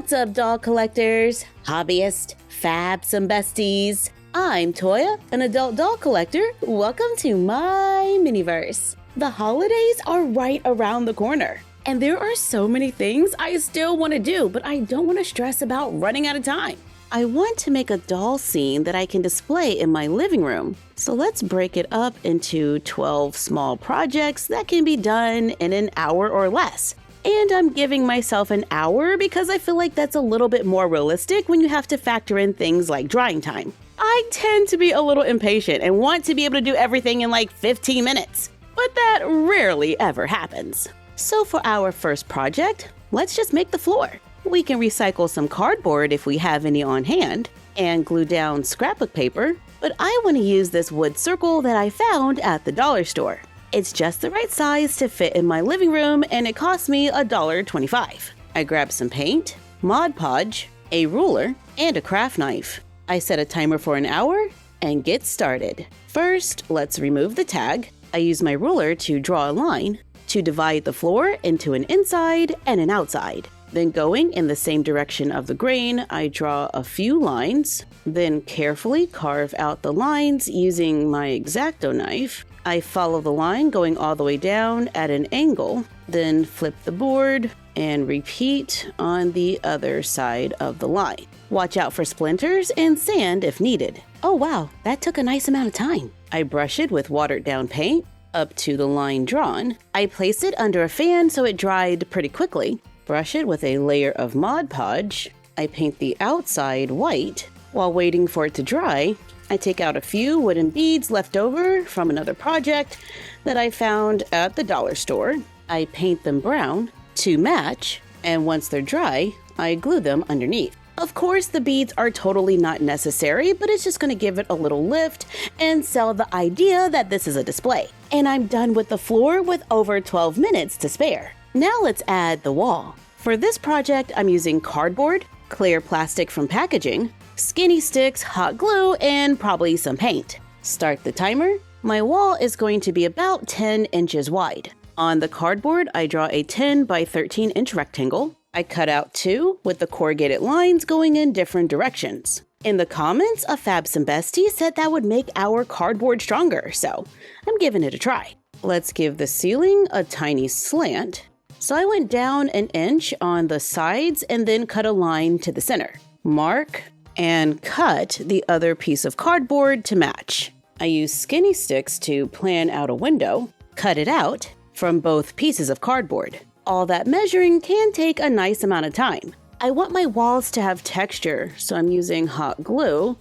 What's up, doll collectors, hobbyists, fabs, and besties? I'm Toya, an adult doll collector. Welcome to my miniverse. The holidays are right around the corner, and there are so many things I still want to do, but I don't want to stress about running out of time. I want to make a doll scene that I can display in my living room. So let's break it up into 12 small projects that can be done in an hour or less. And I'm giving myself an hour because I feel like that's a little bit more realistic when you have to factor in things like drying time. I tend to be a little impatient and want to be able to do everything in like 15 minutes, but that rarely ever happens. So for our first project, let's just make the floor. We can recycle some cardboard if we have any on hand and glue down scrapbook paper, but I want to use this wood circle that I found at the dollar store. It's just the right size to fit in my living room, and it cost me $1.25. I grabbed some paint, Mod Podge, a ruler, and a craft knife. I set a timer for an hour and get started. First, let's remove the tag. I use my ruler to draw a line to divide the floor into an inside and an outside. Then going in the same direction of the grain, I draw a few lines, then carefully carve out the lines using my X-Acto knife. I follow the line going all the way down at an angle, then flip the board and repeat on the other side of the line. Watch out for splinters and sand if needed. Oh wow, that took a nice amount of time. I brush it with watered down paint up to the line drawn. I place it under a fan so it dried pretty quickly. Brush it with a layer of Mod Podge. I paint the outside white. While waiting for it to dry, I take out a few wooden beads left over from another project that I found at the dollar store. I paint them brown to match, and once they're dry, I glue them underneath. Of course, the beads are totally not necessary, but it's just going to give it a little lift and sell the idea that this is a display. And I'm done with the floor with over 12 minutes to spare. Now let's add the wall. For this project, I'm using cardboard, clear plastic from packaging, skinny sticks, hot glue, and probably some paint. Start the timer. My wall is going to be about 10 inches wide. On the cardboard, I draw a 10 by 13 inch rectangle. I cut out two with the corrugated lines going in different directions. In the comments, a Fabsome Bestie said that would make our cardboard stronger, so I'm giving it a try. Let's give the ceiling a tiny slant. So I went down an inch on the sides and then cut a line to the center. Mark and cut the other piece of cardboard to match. I use skinny sticks to plan out a window, cut it out from both pieces of cardboard. All that measuring can take a nice amount of time. I want my walls to have texture, so I'm using hot glue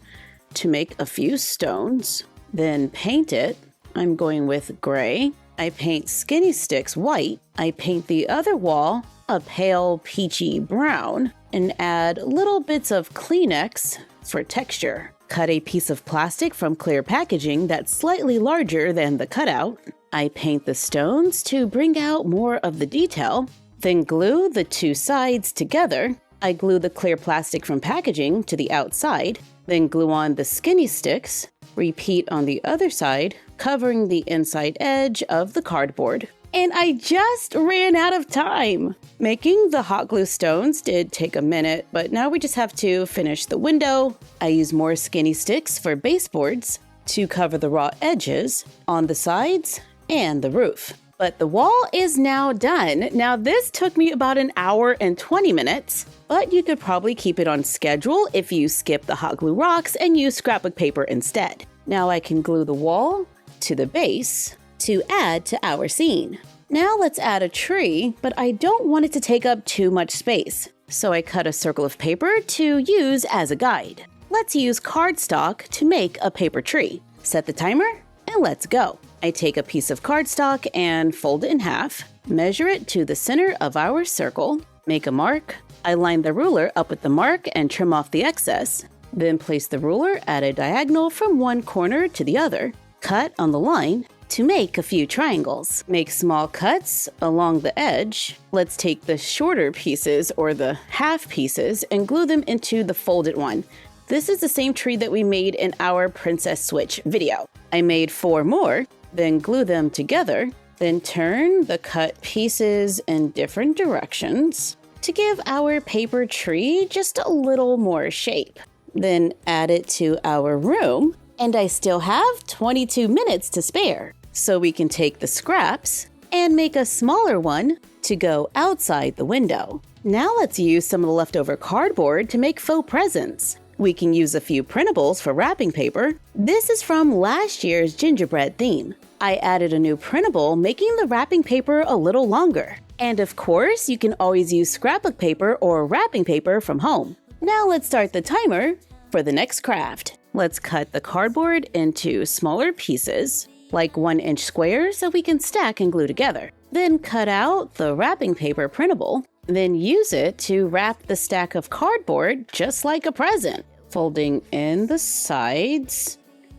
to make a few stones, then paint it. I'm going with gray. I paint skinny sticks white. I paint the other wall a pale peachy brown and add little bits of Kleenex for texture. Cut a piece of plastic from clear packaging that's slightly larger than the cutout. I paint the stones to bring out more of the detail, then glue the two sides together. I glue the clear plastic from packaging to the outside, then glue on the skinny sticks. Repeat on the other side, covering the inside edge of the cardboard. And I just ran out of time. Making the hot glue stones did take a minute, but now we just have to finish the window. I use more skinny sticks for baseboards to cover the raw edges on the sides and the roof. But the wall is now done. Now this took me about an hour and 20 minutes, but you could probably keep it on schedule if you skip the hot glue rocks and use scrapbook paper instead. Now I can glue the wall to the base to add to our scene. Now let's add a tree, but I don't want it to take up too much space. So I cut a circle of paper to use as a guide. Let's use cardstock to make a paper tree. Set the timer and let's go. I take a piece of cardstock and fold it in half, measure it to the center of our circle, make a mark. I line the ruler up with the mark and trim off the excess, then place the ruler at a diagonal from one corner to the other. Cut on the line to make a few triangles. Make small cuts along the edge. Let's take the shorter pieces or the half pieces and glue them into the folded one. This is the same tree that we made in our Princess Switch video. I made 4 more, then glue them together, then turn the cut pieces in different directions. to give our paper tree just a little more shape. Then add it to our room, and I still have 22 minutes to spare. So we can take the scraps and make a smaller one to go outside the window. Now let's use some of the leftover cardboard to make faux presents. We can use a few printables for wrapping paper. This is from last year's gingerbread theme. I added a new printable, making the wrapping paper a little longer. And of course, you can always use scrapbook paper or wrapping paper from home. Now let's start the timer for the next craft. Let's cut the cardboard into smaller pieces, like 1-inch squares, so we can stack and glue together. Then cut out the wrapping paper printable. Then use it to wrap the stack of cardboard just like a present. Folding in the sides,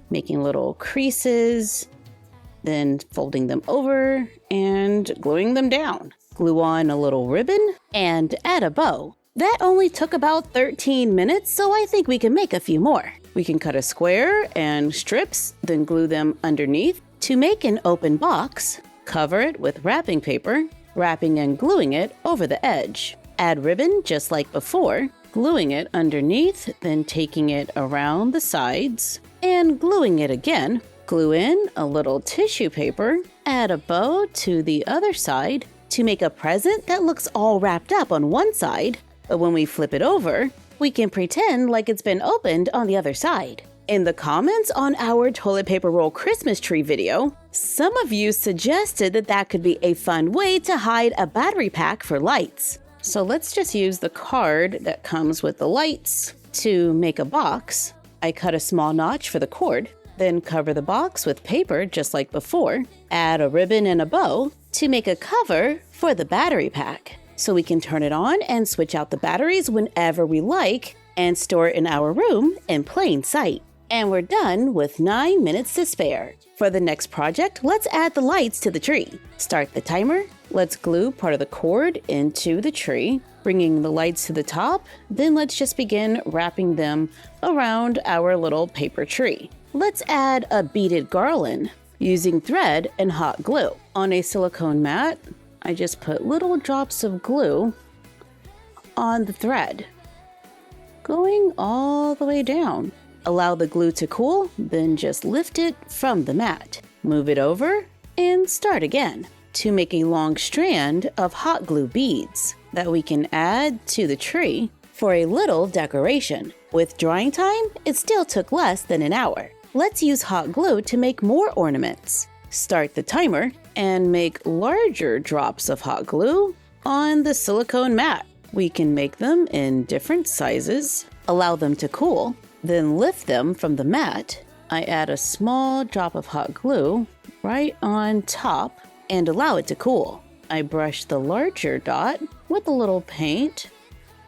making little creases, then folding them over and gluing them down. Glue on a little ribbon and add a bow. That only took about 13 minutes, so I think we can make a few more. We can cut a square and strips, then glue them underneath. To make an open box, cover it with wrapping paper, wrapping and gluing it over the edge. Add ribbon just like before, gluing it underneath, then taking it around the sides and gluing it again. Glue in a little tissue paper, add a bow to the other side to make a present that looks all wrapped up on one side, but when we flip it over, we can pretend like it's been opened on the other side. In the comments on our toilet paper roll Christmas tree video, some of you suggested that could be a fun way to hide a battery pack for lights. So let's just use the card that comes with the lights to make a box. I cut a small notch for the cord, then cover the box with paper just like before. Add a ribbon and a bow to make a cover for the battery pack, so we can turn it on and switch out the batteries whenever we like and store it in our room in plain sight. And we're done with 9 minutes to spare. For the next project, let's add the lights to the tree. Start the timer. Let's glue part of the cord into the tree, bringing the lights to the top. Then let's just begin wrapping them around our little paper tree. Let's add a beaded garland using thread and hot glue. On a silicone mat, I just put little drops of glue on the thread, going all the way down. Allow the glue to cool, then just lift it from the mat. Move it over and start again to make a long strand of hot glue beads that we can add to the tree for a little decoration. With drying time, it still took less than an hour. Let's use hot glue to make more ornaments. Start the timer and make larger drops of hot glue on the silicone mat. We can make them in different sizes, allow them to cool, then lift them from the mat. I add a small drop of hot glue right on top and allow it to cool. I brush the larger dot with a little paint.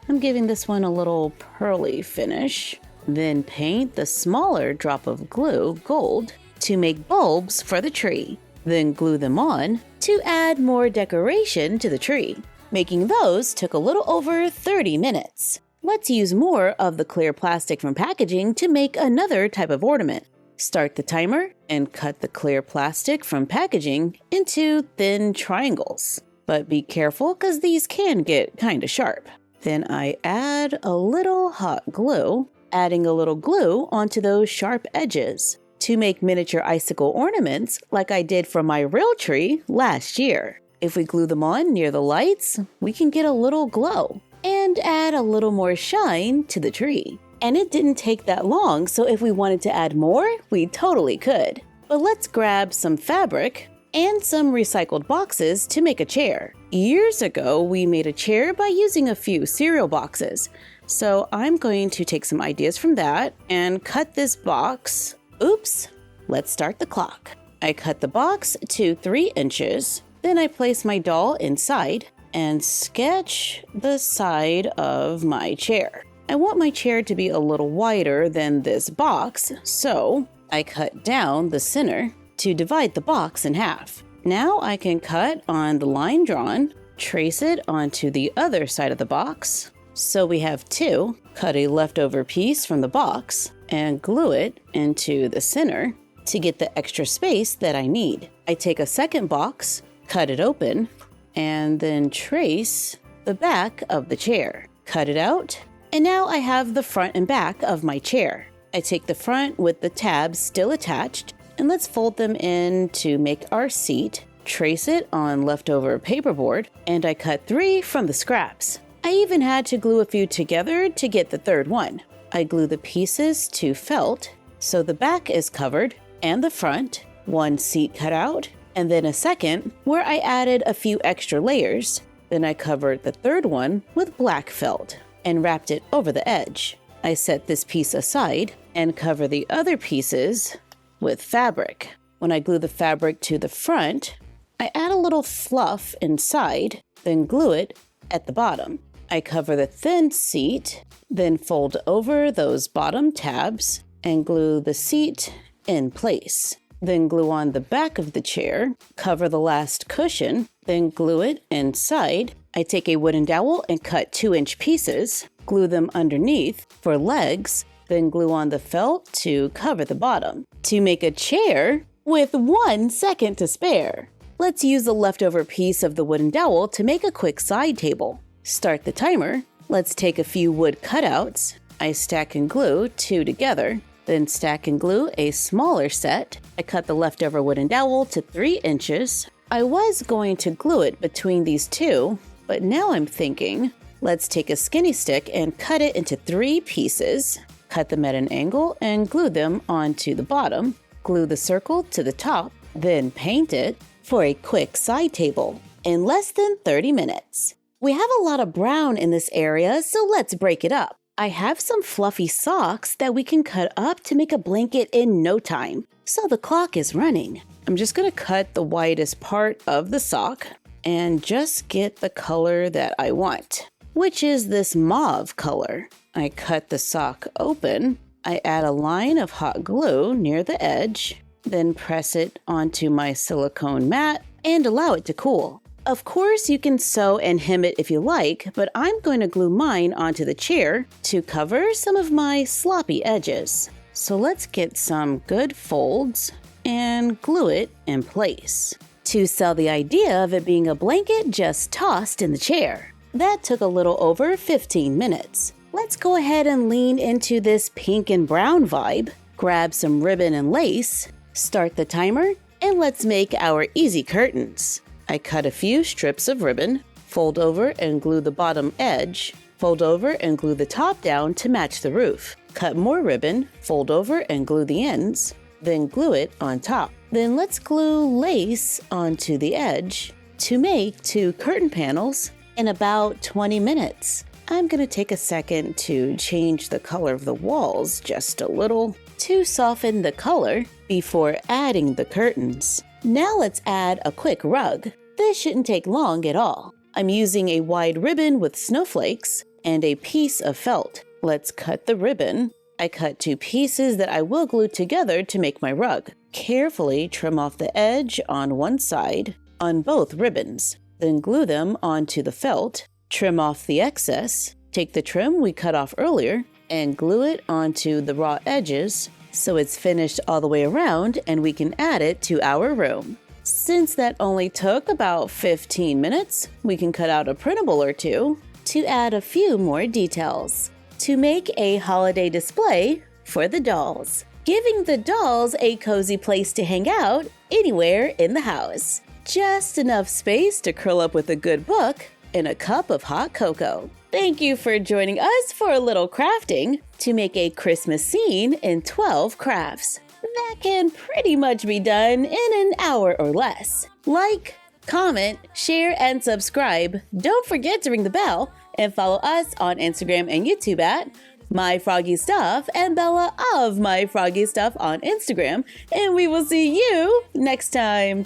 I'm giving this one a little pearly finish. Then paint the smaller drop of glue gold to make bulbs for the tree. Then glue them on to add more decoration to the tree. Making those took a little over 30 minutes. Let's use more of the clear plastic from packaging to make another type of ornament. Start the timer and cut the clear plastic from packaging into thin triangles. But be careful because these can get kinda sharp. Then I add a little hot glue, adding a little glue onto those sharp edges to make miniature icicle ornaments like I did for my real tree last year. If we glue them on near the lights, we can get a little glow and add a little more shine to the tree. And it didn't take that long, so if we wanted to add more, we totally could. But let's grab some fabric and some recycled boxes to make a chair. Years ago, we made a chair by using a few cereal boxes. So I'm going to take some ideas from that and cut this box. Oops, let's start the clock. I cut the box to 3 inches. Then I place my doll inside and sketch the side of my chair. I want my chair to be a little wider than this box, so I cut down the center to divide the box in half. Now I can cut on the line drawn, trace it onto the other side of the box. So we have 2, cut a leftover piece from the box and glue it into the center to get the extra space that I need. I take a second box, cut it open, and then trace the back of the chair. Cut it out. And now I have the front and back of my chair. I take the front with the tabs still attached, and let's fold them in to make our seat. Trace it on leftover paperboard, and I cut 3 from the scraps. I even had to glue a few together to get the third one. I glue the pieces to felt, so the back is covered, and the front, 1 seat cut out, and then a second where I added a few extra layers. Then I covered the third one with black felt and wrapped it over the edge. I set this piece aside and cover the other pieces with fabric. When I glue the fabric to the front, I add a little fluff inside, then glue it at the bottom. I cover the thin seat, then fold over those bottom tabs and glue the seat in place. Then glue on the back of the chair, cover the last cushion, then glue it inside. I take a wooden dowel and cut 2-inch pieces, glue them underneath for legs, then glue on the felt to cover the bottom. To make a chair with 1 second to spare, let's use the leftover piece of the wooden dowel to make a quick side table. Start the timer. Let's take a few wood cutouts. I stack and glue 2 together, then stack and glue a smaller set. I cut the leftover wooden dowel to 3 inches. I was going to glue it between these 2, but now I'm thinking, let's take a skinny stick and cut it into 3 pieces. Cut them at an angle and glue them onto the bottom. Glue the circle to the top, then paint it for a quick side table in less than 30 minutes. We have a lot of brown in this area, so let's break it up. I have some fluffy socks that we can cut up to make a blanket in no time. So the clock is running. I'm just going to cut the widest part of the sock and just get the color that I want, which is this mauve color. I cut the sock open. I add a line of hot glue near the edge, then press it onto my silicone mat and allow it to cool. Of course, you can sew and hem it if you like, but I'm going to glue mine onto the chair to cover some of my sloppy edges. So let's get some good folds and glue it in place. To sell the idea of it being a blanket just tossed in the chair. That took a little over 15 minutes. Let's go ahead and lean into this pink and brown vibe, grab some ribbon and lace, start the timer, and let's make our easy curtains. I cut a few strips of ribbon, fold over and glue the bottom edge, fold over and glue the top down to match the roof. Cut more ribbon, fold over and glue the ends, then glue it on top. Then let's glue lace onto the edge to make 2 curtain panels in about 20 minutes. I'm going to take a second to change the color of the walls just a little to soften the color before adding the curtains. Now let's add a quick rug. This shouldn't take long at all. I'm using a wide ribbon with snowflakes and a piece of felt. Let's cut the ribbon. I cut 2 pieces that I will glue together to make my rug. Carefully trim off the edge on one side on both ribbons. Then glue them onto the felt. Trim off the excess. Take the trim we cut off earlier and glue it onto the raw edges so it's finished all the way around and we can add it to our room. Since that only took about 15 minutes, we can cut out a printable or 2 to add a few more details to make a holiday display for the dolls, giving the dolls a cozy place to hang out anywhere in the house. Just enough space to curl up with a good book and a cup of hot cocoa. Thank you for joining us for a little crafting to make a Christmas scene in 12 crafts. That can pretty much be done in an hour or less. Like, comment, share, and subscribe. Don't forget to ring the bell and follow us on Instagram and YouTube at MyFroggyStuff and Bella of MyFroggyStuff on Instagram. And we will see you next time.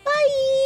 Bye!